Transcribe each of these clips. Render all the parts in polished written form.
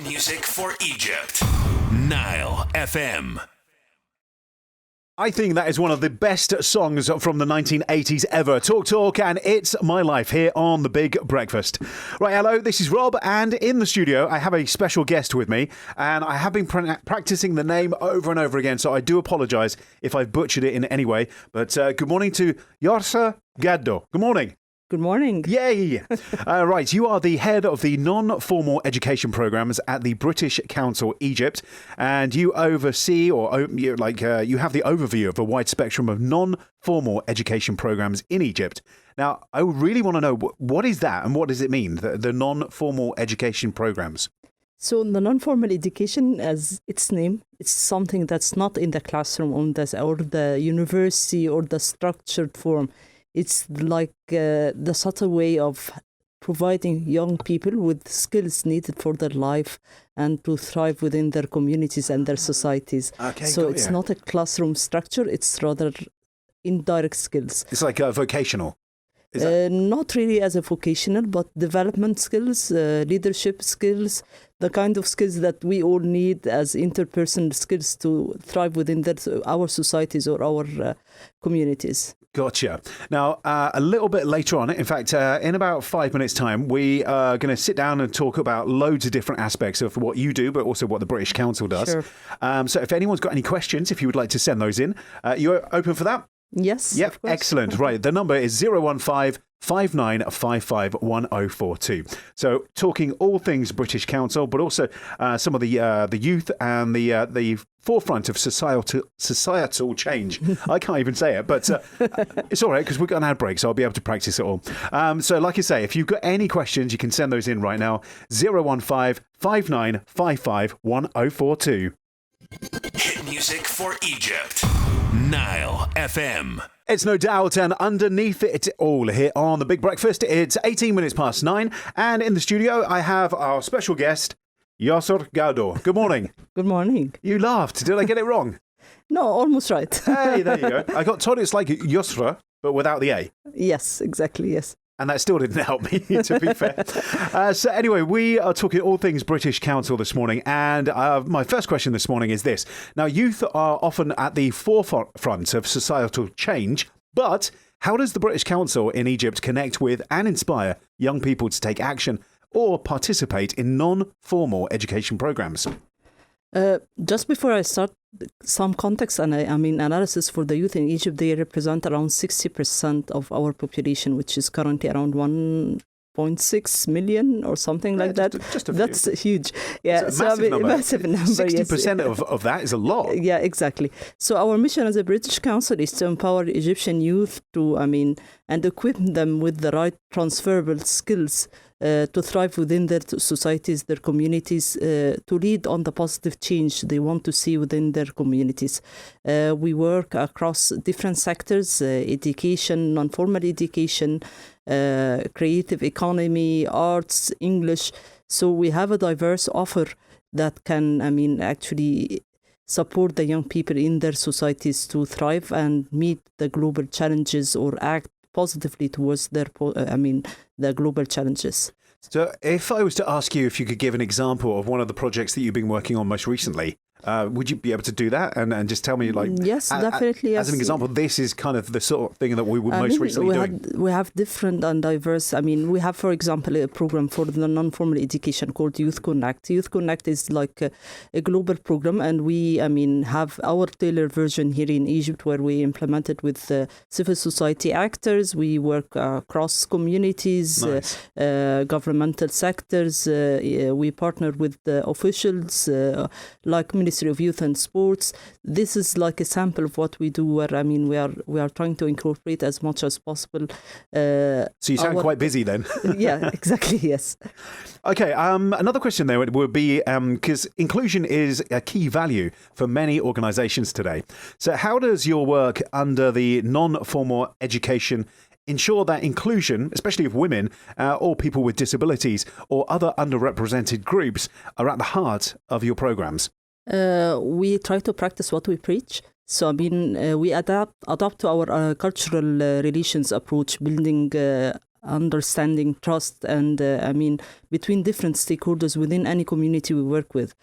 music for Egypt. NileFM. I think that is one of the best songs from the 1980s ever. Talk, and it's my life here on The Big Breakfast. Right, hello, this is Rob, and in the studio I have a special guest with me, and I have been practicing the name over and over again, so I do apologise if I've butchered it in any way. But good morning to Yosr Gado. Good morning. Good morning. Yay! Right, you are the head of the non-formal education programs at the British Council Egypt, and you oversee, you have the overview of a wide spectrum of non-formal education programs in Egypt. Now, I really want to know, what is that and what does it mean, the non-formal education programs? So the non-formal education, as its name, it's something that's not in the classroom or the university or the structured form. It's like the subtle way of providing young people with skills needed for their life and to thrive within their communities and their societies. Okay, so it's not a classroom structure, it's rather indirect skills. It's like vocational. Not really as a vocational, but development skills, leadership skills, the kind of skills that we all need as interpersonal skills to thrive within our societies or our communities. Gotcha. Now, a little bit later on, in fact, in about 5 minutes' time, we are going to sit down and talk about loads of different aspects of what you do, but also what the British Council does. Sure. So if anyone's got any questions, if you would like to send those in, you're open for that? Yes. Yep, of course. excellent. Right, the number is 015 5955 1042. So talking all things British Council, but also some of the youth and the forefront of societal change. I can't even say it, but it's all right because we've got an ad break, so I'll be able to practice it all. So like I say, if you've got any questions, you can send those in right now. 015 5955 1042. Hit music for Egypt. NileFM. It's no doubt, and underneath it all here on The Big Breakfast, it's 18 minutes past 9, and in the studio I have our special guest, Yosr Gado. Good morning. Good morning. You laughed. Did I get it wrong? No, almost right. Hey, there you go. I got told it's like Yosra, but without the A. Yes, exactly, yes. And that still didn't help me, to be fair. So anyway, we are talking all things British Council this morning. And my first question this morning is this. Now, youth are often at the forefront of societal change. But how does the British Council in Egypt connect with and inspire young people to take action or participate in non-formal education programs? Just before I start, some context and analysis for the youth in Egypt, they represent around 60% of our population, which is currently around 1.6 million or something like that. Just a few. That's huge. Yeah, it's a massive number. 60% yes. of that is a lot. Yeah, exactly. So our mission as a British Council is to empower Egyptian youth and equip them with the right transferable skills to thrive within their societies, their communities, to lead on the positive change they want to see within their communities. We work across different sectors, education, non-formal education, creative economy, arts, English. So we have a diverse offer that can, actually support the young people in their societies to thrive and meet the global challenges or act positively towards the global challenges. So if I was to ask you if you could give an example of one of the projects that you've been working on most recently, would you be able to do that and just tell me, like, yes, definitely. As an example, this is kind of the sort of thing that we were most recently doing. We have different and diverse. We have, for example, a program for the non-formal education called Youth Connect. Youth Connect is like a global program, and we, have our tailored version here in Egypt, where we implement it with civil society actors. We work across communities, Nice. Governmental sectors. We partner with officials like Ministry of Youth and Sports. This is like a sample of what we do, where we are trying to incorporate as much as possible. So you sound quite busy then. Yeah, exactly. Yes. Okay. Another question there would be, because inclusion is a key value for many organisations today. So how does your work under the non-formal education ensure that inclusion, especially of women or people with disabilities or other underrepresented groups, are at the heart of your programs? We try to practice what we preach. So, we adapt to our cultural relations approach, building understanding, trust, and between different stakeholders within any community we work with.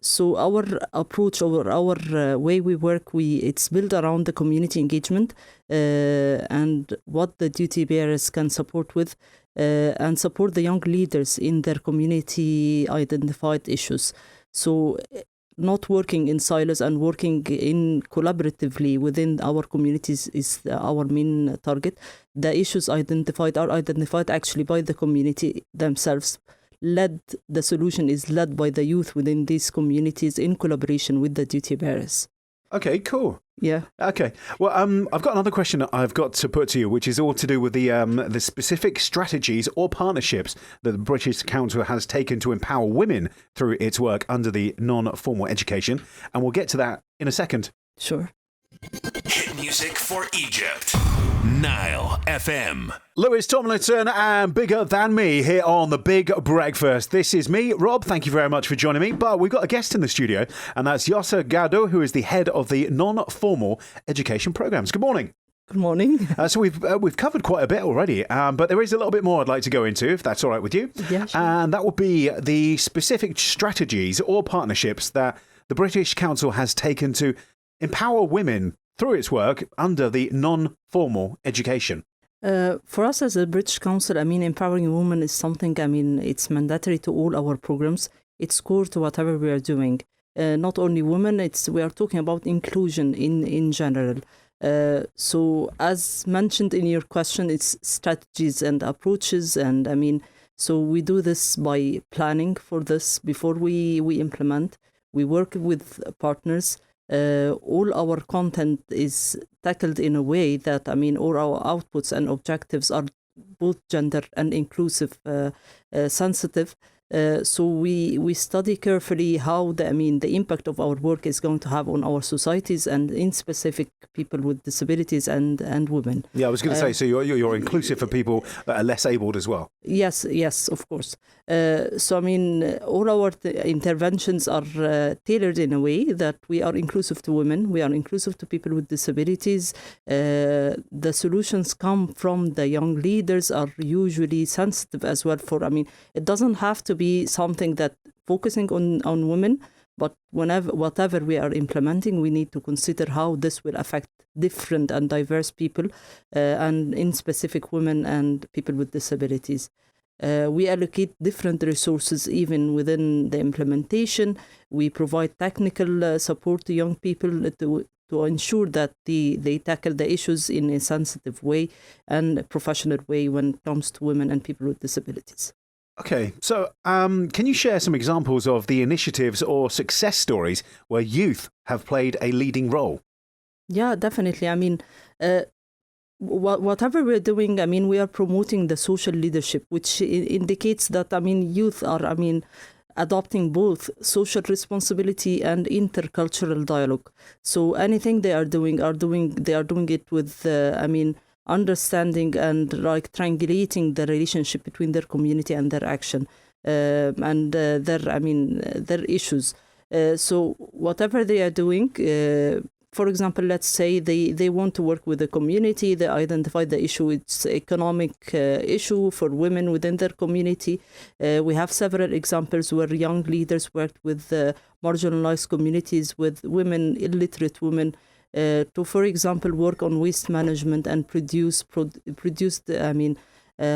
So our approach or our way we work, it's built around the community engagement and what the duty bearers can support with and support the young leaders in their community identified issues. So not working in silos and working in collaboratively within our communities is our main target. The issues identified are identified actually by the community themselves. The solution is led by the youth within these communities in collaboration with the duty bearers. Okay, cool. Yeah. Okay. Well, I've got another question I've got to put to you, which is all to do with the specific strategies or partnerships that the British Council has taken to empower women through its work under the non-formal education. And we'll get to that in a second. Sure. Hit music for Egypt. Nile FM. Lewis Tomlinson and Bigger Than Me here on The Big Breakfast. This is me, Rob. Thank you very much for joining me. But we've got a guest in the studio, and that's Yosr Gado, who is the head of the non-formal education programs. Good morning. Good morning. So we've covered quite a bit already, but there is a little bit more I'd like to go into, if that's all right with you. Yeah, sure. And that would be the specific strategies or partnerships that the British Council has taken to empower women through its work under the non-formal education. For us as a British Council, empowering women is something, it's mandatory to all our programs. It's core to whatever we are doing. Not only women, we are talking about inclusion in general. So as mentioned in your question, it's strategies and approaches. And so we do this by planning for this before we implement. We work with partners. All our content is tackled in a way that, all our outputs and objectives are both gender and inclusive, sensitive. So we study carefully how the impact of our work is going to have on our societies and in specific people with disabilities and women. Yeah, I was going to say, so you're inclusive for people that are less abled as well. Yes, of course. So all our interventions are tailored in a way that we are inclusive to women, we are inclusive to people with disabilities. The solutions come from the young leaders are usually sensitive as well it doesn't have to be something that focusing on women, but whatever we are implementing, we need to consider how this will affect different and diverse people, and in specific women and people with disabilities. We allocate different resources even within the implementation. We provide technical support to young people to ensure that they tackle the issues in a sensitive way and a professional way when it comes to women and people with disabilities. Okay, so can you share some examples of the initiatives or success stories where youth have played a leading role? Yeah, definitely. Whatever we're doing, we are promoting the social leadership, which indicates that, youth are, adopting both social responsibility and intercultural dialogue. So anything they are doing it with, understanding and triangulating the relationship between their community and their action and their issues. So whatever they are doing, for example, let's say they want to work with the community, they identify the issue, it's economic issue for women within their community. We have several examples where young leaders worked with marginalized communities, with women, illiterate women, to, for example, work on waste management and produce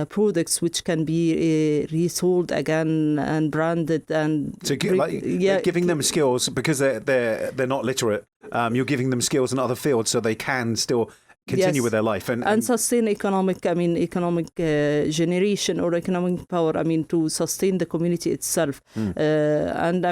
products which can be resold again and branded and giving them skills because they're not literate. You're giving them skills in other fields so they can still continue with their life and sustain economic generation or economic power to sustain the community itself. And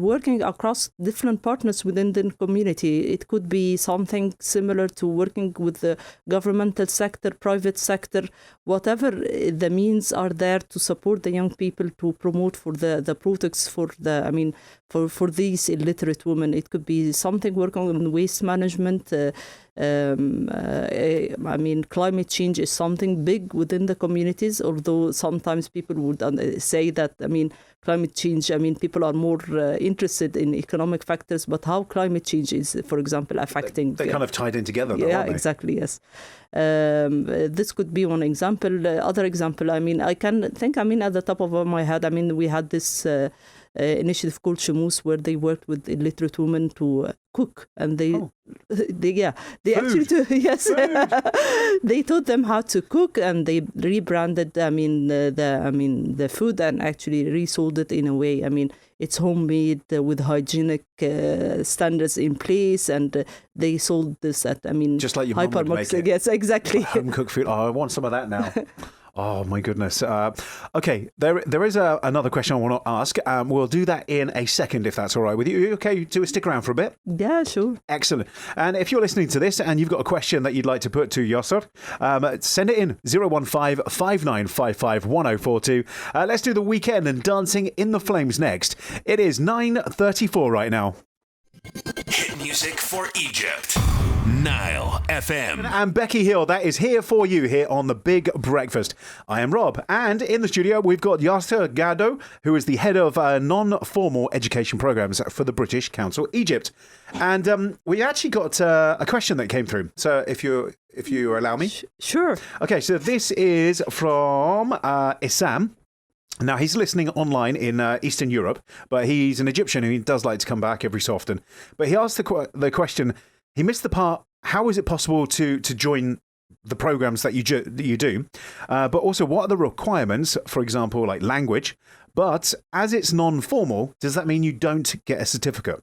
working across different partners within the community. It could be something similar to working with the governmental sector, private sector, whatever the means are there to support the young people to promote for the products for the for these illiterate women. It could be something working on waste management. Climate change is something big within the communities, although sometimes people would say that, climate change, people are more interested in economic factors, but how climate change is, for example, affecting... They're kind of tied in together, though, yeah, aren't they? Exactly, yes. This could be one example. Other example, I mean, I can think, I mean, at the top of my head, I mean, we had this initiative called Shamus, where they worked with illiterate women to cook, and they actually they taught them how to cook, and they rebranded the food, and actually resold it in a way. I mean, it's homemade with hygienic standards in place, and they sold this at just like your mum would make it. Yes, exactly. Home cooked food. Oh, I want some of that now. Oh, my goodness. Okay, there is another question I want to ask. We'll do that in a second, if that's all right with you. Are you okay to stick around for a bit? Yeah, sure. Excellent. And if you're listening to this and you've got a question that you'd like to put to Yosr, send it in 015 5955 1042. Let's do the weekend and dancing in the flames next. It is 9:34 right now. Hit music for Egypt. Nile FM. And Becky Hill, that is here for you here on The Big Breakfast. I am Rob, and in the studio we've got Yosr Gado, who is the head of non-formal education programs for the British Council Egypt. And we actually got a question that came through. So if you allow me. Sure. Okay, so this is from Issam. Now, he's listening online in Eastern Europe, but he's an Egyptian who does like to come back every so often. But he asked the question, he missed the part, how is it possible to join the programs that you do? But also, what are the requirements, for example, like language? But as it's non-formal, does that mean you don't get a certificate?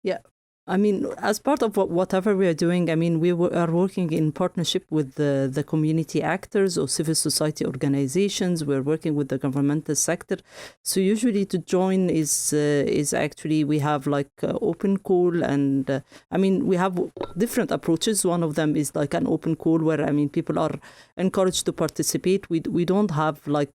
Yeah. I mean, as part of whatever we are doing, I mean, we are working in partnership with the community actors or civil society organizations. We're working with the governmental sector. So usually to join is actually, we have like open call, and I mean, we have different approaches. One of them is like an open call where, I mean, people are encouraged to participate. We don't have like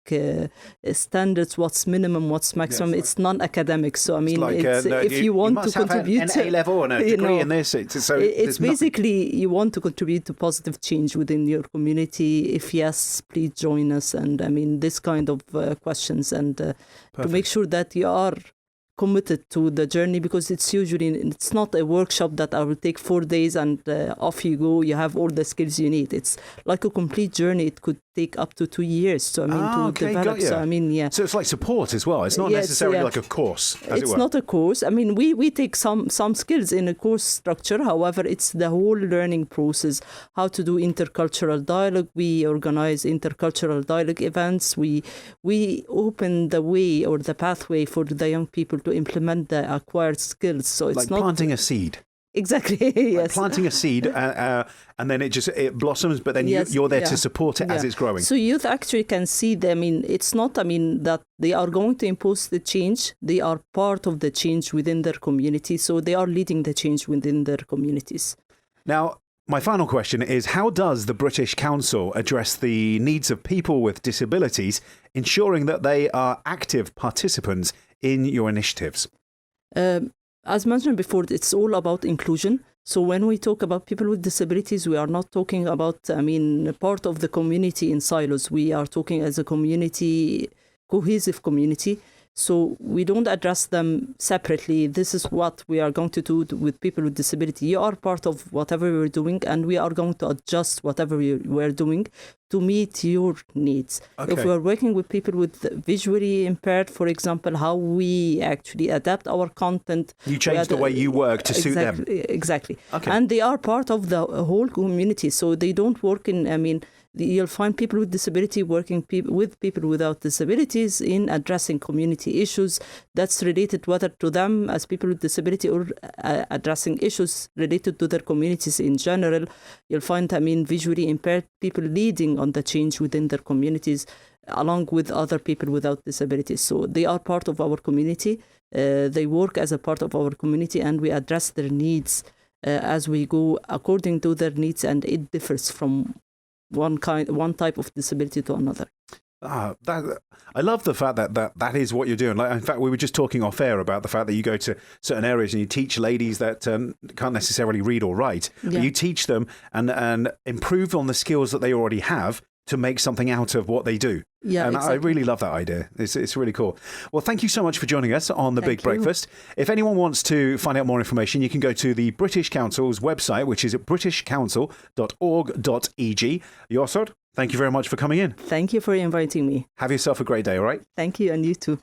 standards, what's minimum, what's maximum. Yes, it's non-academic. So I mean, like, if you want to contribute an A-level and a degree in this, it's basically you want to contribute to positive change within your community. If yes, please join us. And I mean, this kind of questions, and to make sure that you are committed to the journey, because it's not a workshop that I will take 4 days and off you go. You have all the skills you need. It's like a complete journey. It could take up to 2 years. So I mean, to develop. So I mean, yeah. So it's like support as well. It's not necessarily like a course. It's not a course. I mean, we take some skills in a course structure. However, it's the whole learning process. How to do intercultural dialogue. We organize intercultural dialogue events. We open the way or the pathway for the young people to implement the acquired skills. So it's like not planting a seed. Exactly. Yes. Like planting a seed, and then it blossoms. But then you're there to support it as it's growing. So youth actually can see them. I mean, it's not. I mean, that they are going to impose the change. They are part of the change within their community. So they are leading the change within their communities. Now, my final question is: how does the British Council address the needs of people with disabilities, ensuring that they are active participants in your initiatives? As mentioned before, it's all about inclusion. So when we talk about people with disabilities, we are not talking about, I mean, part of the community in silos. We are talking as a community, cohesive community. So we don't address them separately. This is what we are going to do with people with disability. You are part of whatever we're doing, and we are going to adjust whatever we're doing to meet your needs. Okay. If we're working with people with visually impaired, for example, how we actually adapt our content. You change the way you work to suit them. Exactly. Okay. And they are part of the whole community. So they don't work in, I mean, you'll find people with disability working with people without disabilities in addressing community issues that's related whether to them as people with disability or addressing issues related to their communities in general. You'll find, I mean, visually impaired people leading on the change within their communities along with other people without disabilities. So they are part of our community. They work as a part of our community, and we address their needs as we go according to their needs, and it differs from one type of disability to another. I love the fact that is what you're doing. Like, in fact, we were just talking off air about the fact that you go to certain areas and you teach ladies that can't necessarily read or write. Yeah. But you teach them and improve on the skills that they already have to make something out of what they do. Yeah, and exactly. I really love that idea. It's really cool. Well, thank you so much for joining us on The Big Thank you. Breakfast. If anyone wants to find out more information, you can go to the British Council's website, which is at britishcouncil.org.eg. Yosr, thank you very much for coming in. Thank you for inviting me. Have yourself a great day, all right? Thank you, and you too.